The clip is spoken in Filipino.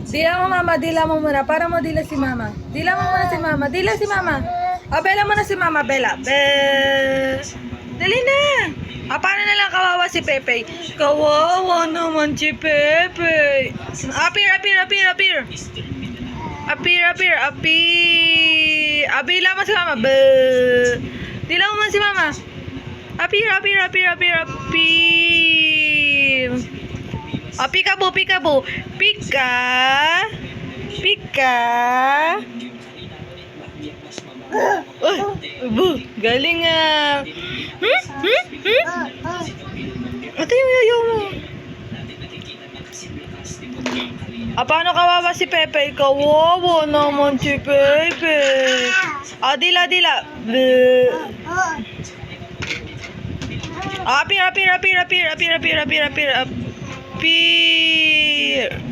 Dila mo mama, dila mo muna. Para mo dila si mama. Dila mo muna si mama. Dila si mama. Bella mo na si mama, Bella. Dali na. Paano na lang kawawa si Pepe? Kawawa naman si Pepe. Apir. Dila mo si mama. Dila mo si mama. Apir. Peekaboo. Pika. Galing ah. Ate yung yayo mo. Paano kawawa si Pepe? Kawawa naman si Pepe. Dila. Apir.